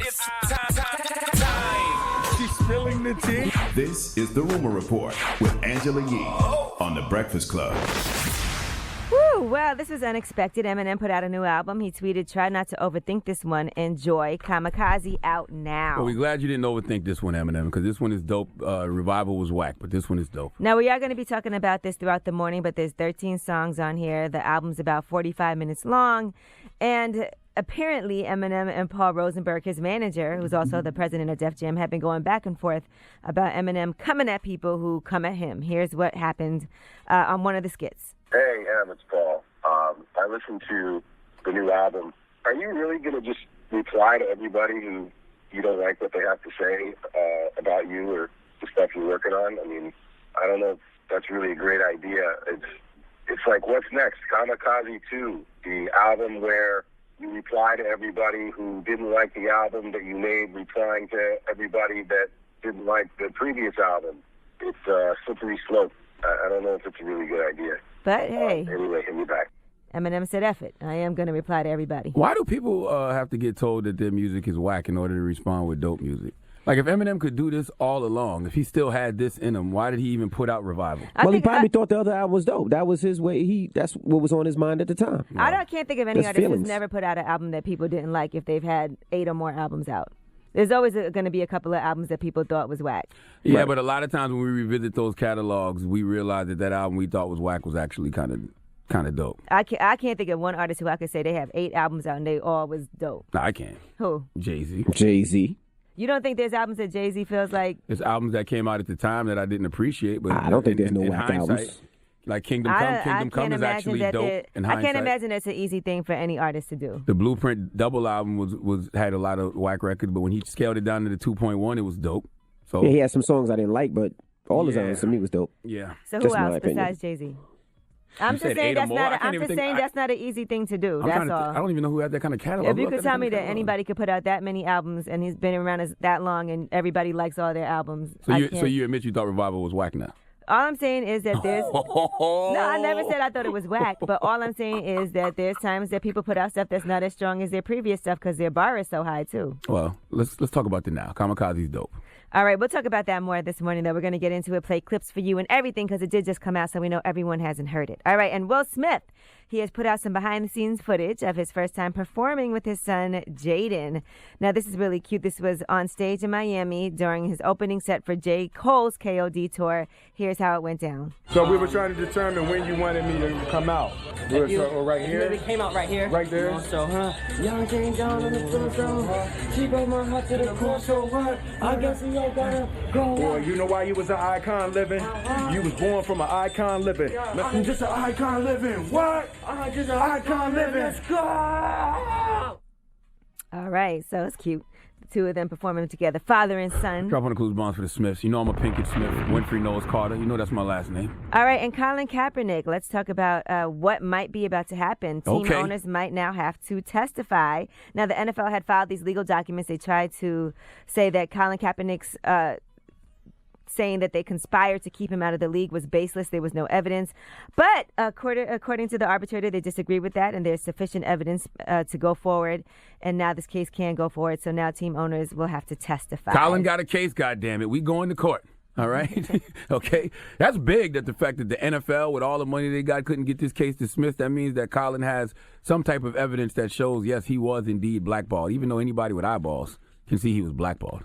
It's time. She's spilling the tea. This is The Rumor Report with Angela Yee on The Breakfast Club. Woo, well, this was unexpected. Eminem put out a new album. He tweeted, "Try not to overthink this one. Enjoy. Kamikaze out now." Well, we're glad you didn't overthink this one, Eminem, because this one is dope. Revival was whack, but this one is dope. Now, we are going to be talking about this throughout the morning, but there's 13 songs on here. The album's about 45 minutes long. And apparently, Eminem and Paul Rosenberg, his manager, who's also the president of Def Jam, have been going back and forth about Eminem coming at people who come at him. Here's what happened on one of the skits. Hey, Em, it's Paul. I listened to the new album. Are you really going to just reply to everybody who you don't like what they have to say about you or the stuff you're working on? I mean, I don't know if that's really a great idea. It's like, what's next? Kamikaze 2, the album where you reply to everybody who didn't like the album that you made, replying to everybody that didn't like the previous album. It's a slippery slope. I don't know if it's a really good idea. But hey, anyway, hit me back. Eminem said, F it. I am going to reply to everybody. Why do people have to get told that their music is whack in order to respond with dope music? Like, if Eminem could do this all along, if he still had this in him, why did he even put out Revival? He probably thought the other album was dope. That was his way. That's what was on his mind at the time. I can't think of any artist feelings. who's never put out an album that people didn't like if they've had 8 or more albums out. There's always going to be a couple of albums that people thought was whack. Yeah, Right. but a lot of times when we revisit those catalogs, we realize that album we thought was whack was actually kind of dope. I can't think of one artist who I could say they have 8 albums out and they all was dope. No, I can't. Who? Jay-Z. Jay-Z. You don't think there's albums that Jay-Z feels like? There's albums that came out at the time that I didn't appreciate, but I don't think there's no in whack hindsight, albums. Like Kingdom Come is actually dope in hindsight. I can't imagine it's an easy thing for any artist to do. The Blueprint double album was had a lot of whack records, but when he scaled it down to the 2.1, it was dope. So Yeah, he had some songs I didn't like, but all his albums to me was dope. yeah. So who Just my else opinion. besides Jay-Z? I'm said just saying 8 or that's more? not. I can't I'm even just think- saying that's not an easy thing to do. That's all. I don't even know who had that kind of catalog. If you Look could at tell that me that catalog. anybody could put out that many albums and he's been around that long and everybody likes all their albums, So I you can't. admit you thought Revival was whack now? All I'm saying is that there's. No, I never said I thought it was whack, but all I'm saying is that there's times that people put out stuff that's not as strong as their previous stuff because their bar is so high too. Well, let's talk about it now. Kamikaze's dope. All right, we'll talk about that more this morning, though. We're going to get into it, play clips for you and everything because it did just come out, so we know everyone hasn't heard it. All right, and Will Smith, he has put out some behind-the-scenes footage of his first time performing with his son, Jaden. Now, this is really cute. This was on stage in Miami during his opening set for J. Cole's KOD tour. Here's how it went down. So we were trying to determine when you wanted me to come out. So right here? It came out right here. Right there? So, Young Jane John on the so she broke my heart to the core, so what? I guess we all gotta go. Boy, you know why you was an icon living? You was born from an icon living. I'm just an icon living. What? I'm just an Icon living. Let's go! All right, so it's cute. The two of them performing together, father and son. Drop on the clues bonds for the Smiths. You know I'm a Pinkett Smith. Winfrey Knowles Carter. You know that's my last name. All right, and Colin Kaepernick, let's talk about what might be about to happen. Team Okay. owners might now have to testify. Now, the NFL had filed these legal documents. They tried to say that Colin Kaepernick's saying that they conspired to keep him out of the league was baseless. There was no evidence. But according to the arbitrator, they disagreed with that, and there's sufficient evidence to go forward. And now this case can go forward. So now team owners will have to testify. Colin got a case, goddammit. We going to court. All right? Okay? That's big, that the fact that the NFL, with all the money they got, couldn't get this case dismissed. That means that Colin has some type of evidence that shows, yes, he was indeed blackballed, even though anybody with eyeballs can see he was blackballed.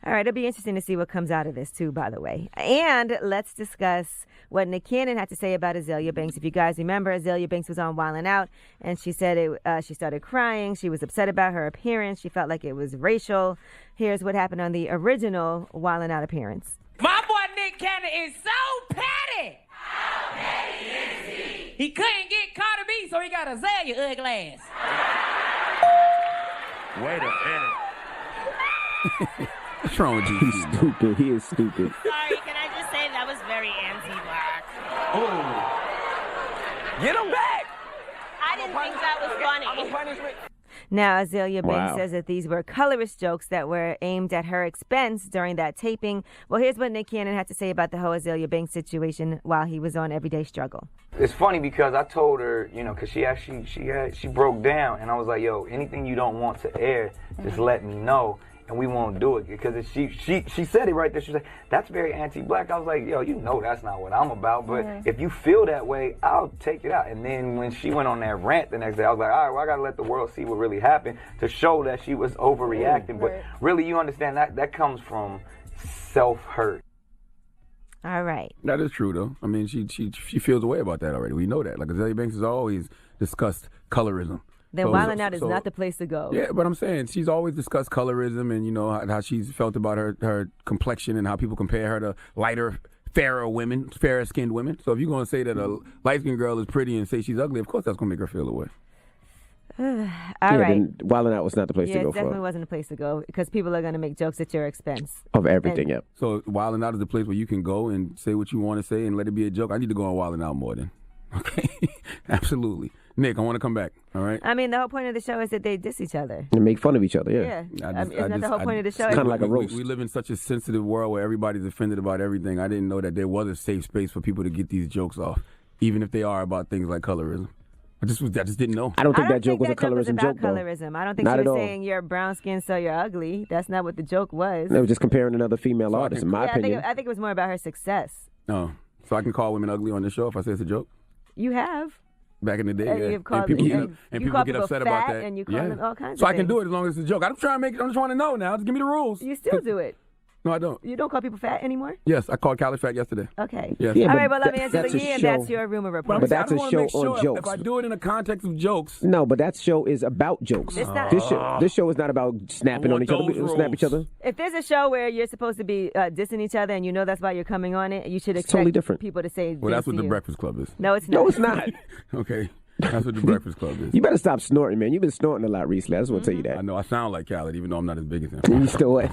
All right, it'll be interesting to see what comes out of this, too, by the way. And let's discuss what Nick Cannon had to say about Azealia Banks. If you guys remember, Azealia Banks was on Wildin' Out, and she said she started crying. She was upset about her appearance. She felt like it was racial. Here's what happened on the original Wildin' Out appearance. My boy Nick Cannon is so petty! How petty is he? He couldn't get Carter B, so he got Azealia ugly ass. Wait a minute. What's wrong with you? He's stupid. He is stupid. Sorry, can I just say that was very anti-black? Get him back. I didn't think that was funny. Now, Azealia Banks Wow. says that these were colorist jokes that were aimed at her expense during that taping. Well, here's what Nick Cannon had to say about the whole Azealia Banks situation while he was on Everyday Struggle. It's funny because I told her, you know, because she broke down, and I was like, yo, anything you don't want to air, just let me know, and we won't do it. Because she said it right there. She was like, that's very anti-black. I was like, yo, you know that's not what I'm about, but if you feel that way, I'll take it out. And then when she went on that rant the next day, I was like, all right, well, I got to let the world see what really happened to show that she was overreacting. But really, you understand that comes from self-hurt. All right. That is true, though. I mean, she feels a way about that already. We know that. Like, Azealia Banks has always discussed colorism. Then Wildin' Out is not the place to go. Yeah, but I'm saying she's always discussed colorism and, you know, how she's felt about her complexion and how people compare her to lighter, fairer-skinned women. So if you're going to say that a light-skinned girl is pretty and say she's ugly, of course that's going to make her feel away. All right. Then Wildin' Out was not the place to Yeah, go it definitely for. wasn't a place to go because people are going to make jokes at your expense. Of everything, yep. So Wildin' Out is the place where you can go and say what you want to say and let it be a joke. I need to go on Wildin' Out more then. Okay? Absolutely. Nick, I want to come back, all right? I mean, the whole point of the show is that they diss each other. And make fun of each other, yeah. Isn't that the whole point of the show? It's kind of like a roast. We live in such a sensitive world where everybody's offended about everything. I didn't know that there was a safe space for people to get these jokes off, even if they are about things like colorism. I just didn't know. I don't think that joke was a colorism joke, though. Colorism. I don't think Not she at was all. saying you're brown skin, so you're ugly. That's not what the joke was. They were just comparing another female artist, in my opinion. I think it was more about her success. No. So I can call women ugly on this show if I say it's a joke? You have. Back in the day, And yeah. you've called people them- get, you call get people upset fat about that. and you call them all kinds so of I can things. do it as long as it's a joke. I'm trying to know now. Just give me the rules. You still do it. No, I don't. You don't call people fat anymore? Yes, I called Khaled fat yesterday. Okay. Yes. Yeah, All but right, well, let me answer that's the a and show. that's your rumor report. But that's I a just show wanna make sure on jokes. If I do it in the context of jokes. No, but that show is about jokes. It's not- This show is not about snapping I on want each other. We those don't snap each rules. other. If there's a show where you're supposed to be dissing each other and you know that's why you're coming on it, you should expect totally different. people to say Well, that's things what to the you. Breakfast Club is. No, it's not. No, it's not. Okay. That's what the Breakfast Club is. You better stop snorting, man. You've been snorting a lot recently. I just want to tell you I that. know I sound like Khaled, even though I'm not as big as him. You still what?